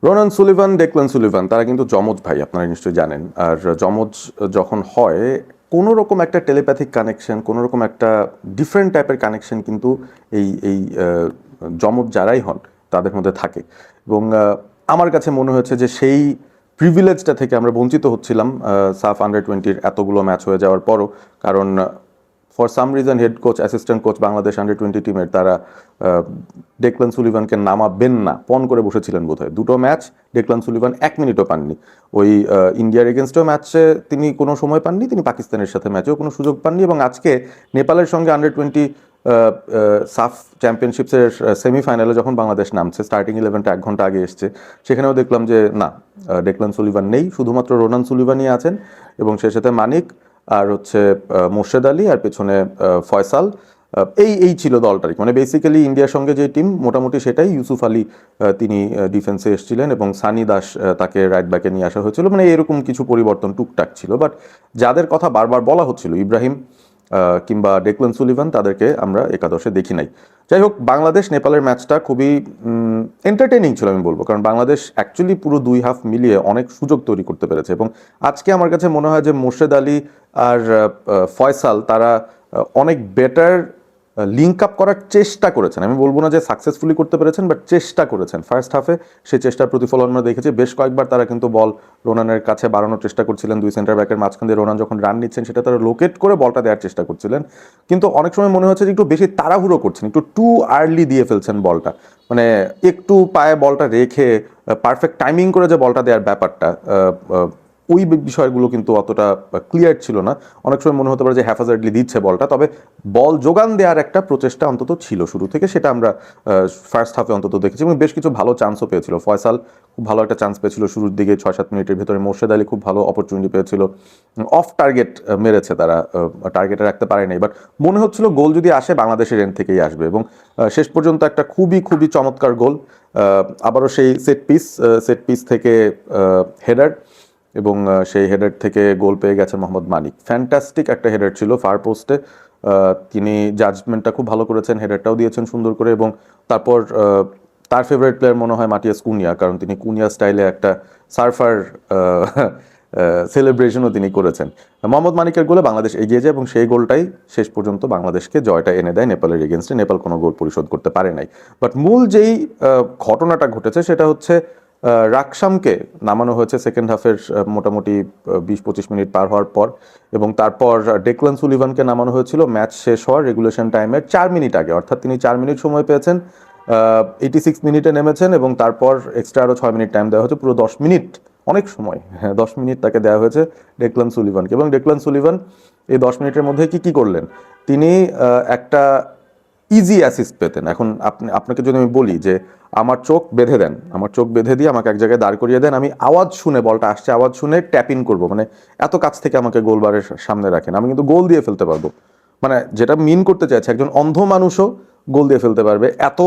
Ronan Sullivan, Declan Sullivan তারা কিন্তু যমজ ভাই, আপনারা নিশ্চয়ই জানেন। আর যমজ যখন হয়, কোনো রকম একটা টেলিপ্যাথিক কানেকশন, কোনো রকম একটা ডিফারেন্ট টাইপের কানেকশন কিন্তু এই যমজ যারাই হন তাদের মধ্যে থাকে। এবং আমার কাছে মনে হয়েছে যে সেই প্রিভিলেজটা থেকে আমরা বঞ্চিত হচ্ছিলাম সাফ আন্ডার 20-র এতগুলো ম্যাচ হয়ে যাওয়ার পরও। কারণ for some reason head coach, assistant coach Bangladesh under 20 টিমের তারা ডেকলান সুলিভানকে নামাবেন না পণ করে বসেছিলেন বোধহয়। দুটো ম্যাচ ডেকলান সুলিভান 1 মিনিটও পাননি। ওই ইন্ডিয়ার এগেনস্টও ম্যাচে তিনি কোনো সময় পাননি, তিনি পাকিস্তানের সাথে ম্যাচেও কোনো সুযোগ পাননি। এবং আজকে নেপালের সঙ্গে আন্ডার 20 সাফ চ্যাম্পিয়নশিপসের সেমিফাইনালে যখন বাংলাদেশ নামছে, স্টার্টিং 11টা 1 ঘন্টা আগে এসছে, সেখানেও দেখলাম যে না, ডেকলান সুলিভান নেই, শুধুমাত্র রোনান সুলিভানই আছেন। এবং সে সাথে মানিক আর হচ্ছে মোর্শেদ আলী, আর পেছনে ফয়সাল। এই ছিল দলটার, মানে বেসিক্যালি ইন্ডিয়ার সঙ্গে যে টিম মোটামুটি সেটাই। ইউসুফ আলী তিনি ডিফেন্সে এসেছিলেন এবং সানি দাস তাকে রাইট ব্যাকে নিয়ে আসা হয়েছিল। মানে এরকম কিছু পরিবর্তন টুকটাক ছিল। বাট যাদের কথা বারবার বলা হচ্ছিল, ইব্রাহিম কিংবা ডেকলান সুলিভান, তাদেরকে আমরা একাদশে দেখি নাই। যাই হোক, বাংলাদেশ নেপালের ম্যাচটা খুবই এন্টারটেইনিং ছিল আমি বলবো, কারণ বাংলাদেশ অ্যাকচুয়ালি পুরো দুই হাফ মিলিয়ে অনেক সুযোগ তৈরি করতে পেরেছে। এবং আজকে আমার কাছে মনে হয় যে মোর্শেদ আলী আর ফয়সাল তারা অনেক বেটার লিঙ্ক আপ করার চেষ্টা করেছেন। আমি বলবো না যে সাকসেসফুলি করতে পেরেছেন, বাট চেষ্টা করেছেন। ফার্স্ট হাফে সেই চেষ্টার প্রতিফলন আমরা দেখেছি। বেশ কয়েকবার তারা কিন্তু বল রোনানের কাছে বাড়ানোর চেষ্টা করছিলেন, দুই সেন্টার ব্যাকের মাঝখান দিয়ে রোনান যখন রান নিচ্ছেন সেটা তারা লোকেট করে বলটা দেওয়ার চেষ্টা করছিলেন। কিন্তু অনেক সময় মনে হচ্ছে যে একটু বেশি তাড়াহুড়ো করছেন, একটু টু আর্লি দিয়ে ফেলছেন বলটা। মানে একটু পায়ে বলটা রেখে পারফেক্ট টাইমিং করে যে বলটা দেওয়ার ব্যাপারটা, ওই বিষয়গুলো কিন্তু অতটা ক্লিয়ার ছিল না। অনেক সময় মনে হতে পারে যে হ্যাফাজার্ডলি দিচ্ছে বলটা, তবে বল যোগান দেওয়ার একটা প্রচেষ্টা অন্তত ছিল শুরু থেকে, সেটা আমরা ফার্স্ট হাফে অন্তত দেখেছি। এবং বেশ কিছু ভালো চান্সও পেয়েছিল। ফয়সাল খুব ভালো একটা চান্স পেয়েছিল শুরুর দিকে 6-7 মিনিটের ভেতরে। মোর্শেদ আলী খুব ভালো অপরচুনিটি পেয়েছিল। অফ টার্গেট মেরেছে তারা, টার্গেটে রাখতে পারে নাই। বাট মনে হচ্ছিল গোল যদি আসে বাংলাদেশের এন্ড থেকেই আসবে। এবং শেষ পর্যন্ত একটা খুবই খুবই চমৎকার গোল, আবারও সেই সেট পিস থেকে হেডার, এবং সেই হেডার থেকে গোল পেয়ে গেছে মোহাম্মদ মানিক। ফ্যান্টাস্টিক একটা হেডার ছিল ফার পোস্টে। তিনি জাজমেন্টটা খুব ভালো করেছেন, হেডারটাও দিয়েছেন সুন্দর করে। এবং তারপর তার ফেভারিট প্লেয়ার মনে হয় মাটিয়াস কুনিয়া, কারণ তিনি কুনিয়া স্টাইলে একটা সার্ফার সেলিব্রেশনও তিনি করেছেন। মোহাম্মদ মানিকের গোলে বাংলাদেশ এগিয়ে যায় এবং সেই গোলটাই শেষ পর্যন্ত বাংলাদেশকে জয়টা এনে দেয় নেপালের এগেনস্টে। নেপাল কোনো গোল পরিশোধ করতে পারে নাই। বাট মূল যেই ঘটনাটা ঘটেছে সেটা হচ্ছে রাকসামকে নামানো হয়েছে সেকেন্ড হাফের মোটামুটি 20-25 মিনিট পার হওয়ার পর। এবং তারপর ডেকলান সুলিভানকে নামানো হয়েছিল ম্যাচ শেষ হওয়ার রেগুলেশন টাইমের 4 মিনিট আগে, অর্থাৎ তিনি 4 মিনিট সময় পেয়েছেন। 86 মিনিটে নেমেছেন এবং তারপর এক্সট্রা আরও 6 মিনিট টাইম দেওয়া হয়েছে, পুরো 10 মিনিট। অনেক সময়, হ্যাঁ, 10 মিনিট তাকে দেওয়া হয়েছে ডেকলান সুলিভানকে। এবং ডেকলান সুলিভান এই 10 মিনিটের মধ্যে কি করলেন, তিনি একটা ইজি অ্যাসিস্ট পেতেন। এখন আপনাকে যদি আমি বলি যে আমার চোখ বেঁধে দেন, আমার চোখ বেঁধে দিয়ে আমাকে এক জায়গায় দাঁড় করিয়ে দেন, আমি আওয়াজ শুনে, বলটা আসছে আওয়াজ শুনে ট্যাপ ইন করবো, মানে এত কাছ থেকে আমাকে গোলবারের সামনে রাখেন, আমি কিন্তু গোল দিয়ে ফেলতে পারবো। মানে যেটা মিন করতে চাইছে, একজন অন্ধ মানুষও গোল দিয়ে ফেলতে পারবে। এত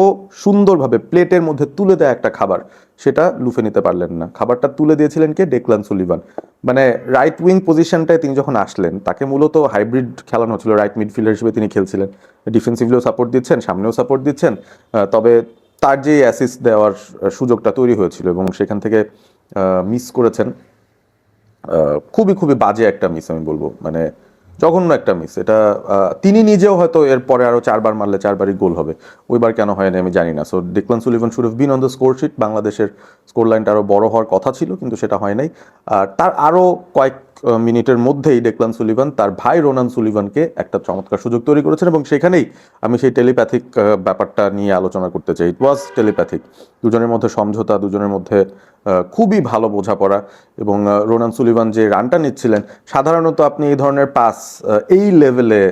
সুন্দরভাবে প্লেটের মধ্যে তুলে দেয় একটা খাবার, সেটা লুফে নিতে পারলেন না। খাবারটা তুলে দিয়েছিলেন কে? Declan Sullivan. মানে রাইট উইং পজিশনটায় তিনি যখন আসলেন, তাকে মূলত হাইব্রিড খেলানো হচ্ছিল, রাইট মিডফিল্ডার হিসেবে তিনি খেলছিলেন। ডিফেন্সিভলিও সাপোর্ট দিচ্ছেন, সামনেও সাপোর্ট দিচ্ছেন। তবে তার যে অ্যাসিস্ট দেওয়ার সুযোগটা তৈরি হয়েছিল এবং সেখান থেকে মিস করেছেন, খুবই খুবই বাজে একটা মিস আমি বলবো, মানে জঘন্য একটা মিস এটা। তিনি নিজেও হয়তো এরপরে আরো 4 বার মারলে 4 বারই গোল হবে, ওইবার কেন হয়নি আমি জানি না। So Declan Sullivan should have been on the score sheet. বাংলাদেশের স্কোর লাইনটা আরো বড় হওয়ার কথা ছিল, কিন্তু সেটা হয় নাই। আর তার আরো কয়েক মিনিটের মধ্যেই ডেকলান সুলিভান তার ভাই রোনান সুলিভানকে একটা চমৎকার সুযোগ তৈরি করেছেন। এবং সেখানেই আমি সেই টেলিপ্যাথিক ব্যাপারটা নিয়ে আলোচনা করতে চাই। ইট ওয়াজ টেলিপ্যাথিক, দুজনের মধ্যে সমঝোতা, দুজনের মধ্যে খুবই ভালো বোঝাপড়া। এবং রোনান সুলিভান যে রানটা নিচ্ছিলেন, সাধারণত আপনি এই ধরনের পাস এই লেভেলে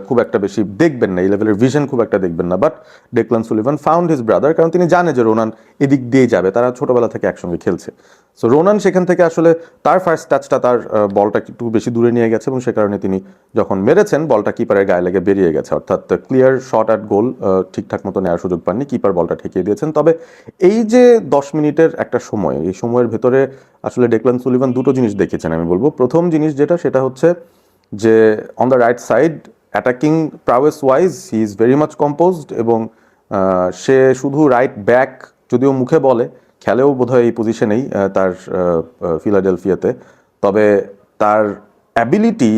খুব একটা বেশি দেখবেন না, এই লেভেলের ভিশন খুব একটা দেখবেন না। But Declan Sullivan found his brother, কারণ তিনি জানে যে রোনান এদিক দিয়ে যাবে, তারা ছোটবেলা থেকে একসঙ্গে খেলছে। সো রোনান সেখান থেকে আসলে তার ফার্স্ট টাচটা, তার বলটা একটু বেশি দূরে নিয়ে গেছে এবং সে কারণে তিনি যখন মেরেছেন বলটা কিপারের গায়ে লেগে বেরিয়ে গেছে, অর্থাৎ ক্লিয়ার শট অ্যাট গোল ঠিকঠাক মতো নেওয়ার সুযোগ পাননি, কিপার বলটা ঠেকিয়ে দিয়েছেন। তবে এই যে 10 মিনিটের একটা সময়, এই সময়ের ভেতরে আসলে ডেকলান সুলিভান দুটো জিনিস দেখেছেন আমি বলবো। প্রথম জিনিস যেটা, সেটা হচ্ছে যে on the right side attacking prowess wise he is very much composed. এবং সে শুধু রাইট ব্যাক যদিও মুখে বলে, খেলেও বোধহয় এই পজিশনেই তার ফিলাডেলফিয়াতে। তবে তার অ্যাবিলিটি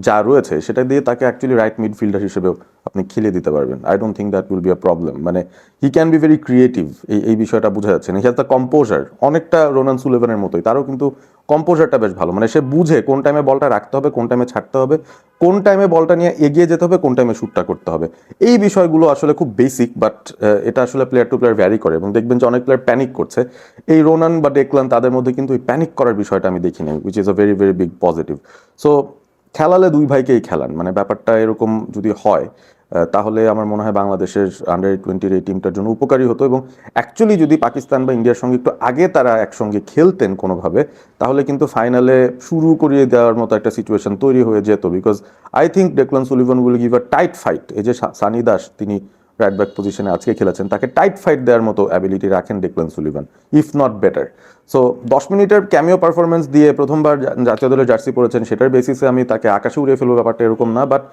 যা রয়েছে সেটা দিয়ে তাকে অ্যাকচুয়ালি রাইট মিডফিল্ডার হিসেবেও আপনি খেলিয়ে দিতে পারবেন। I don't think that will be a problem. মানে he can be very creative, এই বিষয়টা বোঝা যাচ্ছে। হি হ্যাজ দ্য কম্পোজার, অনেকটা রোনান সুলেভানের মতোই, তারও কিন্তু কম্পোজারটা বেশ ভালো। মানে সে বুঝে কোন টাইমে বলটা রাখতে হবে, কোন টাইমে ছাড়তে হবে, কোন টাইমে বলটা নিয়ে এগিয়ে যেতে হবে, কোন টাইমে শ্যুটটা করতে হবে। এই বিষয়গুলো আসলে খুব বেসিক, বাট এটা আসলে প্লেয়ার টু প্লেয়ার ভ্যারি করে। এবং দেখবেন যে অনেক প্লেয়ার প্যানিক করছে, এই রোনান বা ডেকলান তাদের মধ্যে কিন্তু এই প্যানিক করার বিষয়টা আমি দেখিনি, which is a very very big positive. So খেলালে দুই ভাইকেই খেলান, মানে ব্যাপারটা এরকম যদি হয় তাহলে আমার মনে হয় বাংলাদেশের আন্ডার-20 এই টিমটার জন্য উপকারী হতো। এবং অ্যাকচুয়ালি যদি পাকিস্তান বা ইন্ডিয়ার সঙ্গে একটু আগে তারা একসঙ্গে খেলতেন কোনোভাবে, তাহলে কিন্তু ফাইনালে শুরু করিয়ে দেওয়ার মতো একটা সিচুয়েশন তৈরি হয়ে যেত। Because I think Declan Sullivan will give a tight fight. এই যে সানি দাস, তিনি রাইট ব্যাক পজিশনে আজকে খেলেছেন, তাকে টাইট ফাইট দেওয়ার মতো অ্যাবিলিটি রাখেন Declan Sullivan, if not better. So 10 মিনিটের ক্যামিও পারফরমেন্স দিয়ে প্রথমবার জাতীয় দলের জার্সি পরেছেন, সেটার বেসিসে আমি তাকে আকাশে উড়িয়ে ফেলবো ব্যাপারটা এরকম না। বাট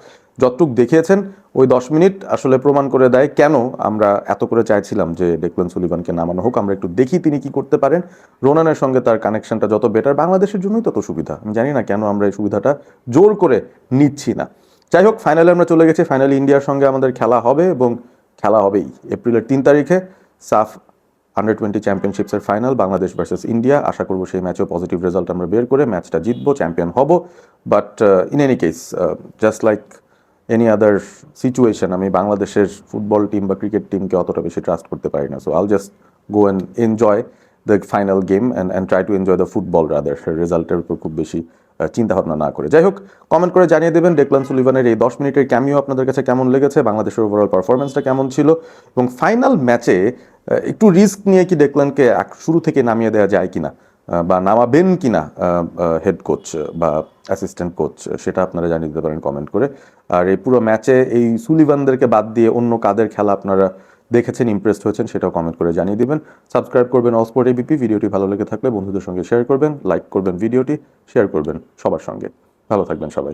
যতটুক দেখিয়েছেন ওই 10 মিনিট আসলে প্রমাণ করে দেয় কেন আমরা এত করে চাইছিলাম যে ডেকলান সুলিভানকে নামানো হোক। আমরা একটু দেখি তিনি কি করতে পারেন। রোনানের সঙ্গে তার কানেকশনটা যত বেটার, বাংলাদেশের জন্যই তত সুবিধা। আমি জানি না কেন আমরা এই সুবিধাটা জোর করে নিচ্ছি না। যাই হোক, ফাইনালে আমরা চলে গেছি। ফাইনালি ইন্ডিয়ার সঙ্গে আমাদের খেলা হবে, এবং খেলা হবেই এপ্রিলের 3 তারিখে। সাফ under-20 চ্যাম্পিয়নশিপসের final, Bangladesh versus India. আশা করবো সেই ম্যাচেও পজিটিভ রেজাল্ট আমরা বের করে ম্যাচটা জিতবো, চ্যাম্পিয়ন হব। But in any case, just like any other situation, আমি বাংলাদেশের ফুটবল টিম বা ক্রিকেট টিমকে অতটা বেশি ট্রাস্ট করতে পারি না। So Al just go and enjoy the final game and try to enjoy the football rather, রেজাল্টের উপর খুব বেশি চিন্তা ভাবনা না করে। যাই হোক, কমেন্ট করে জানিয়ে দেবেন ডেকলান সুলিভানের এই 10 মিনিটের ক্যামিও আপনাদের কাছে কেমন লেগেছে, বাংলাদেশের ওভারঅল পারফরমেন্সটা কেমন ছিল, এবং ফাইনাল ম্যাচে একটু রিস্ক নিয়ে কি ডেকলানকে শুরু থেকে নামিয়ে দেওয়া যায় কিনা, বা নামাবেন কিনা হেড কোচ বা অ্যাসিস্ট্যান্ট কোচ, সেটা আপনারা জানিয়ে দিতে পারেন কমেন্ট করে। আর এই পুরো ম্যাচে এই সুলিভানদেরকে বাদ দিয়ে অন্য কাদের খেলা আপনারা দেখেছেন, ইমপ্রেসড হয়েছেন, সেটাও কমেন্ট করে জানিয়ে দিবেন। সাবস্ক্রাইব করবেন অল স্পোর্ট এবিপি। ভিডিওটি ভালো লেগে থাকলে বন্ধুদের সঙ্গে শেয়ার করবেন, লাইক করবেন ভিডিওটি, শেয়ার করবেন সবার সঙ্গে। ভালো থাকবেন সবাই।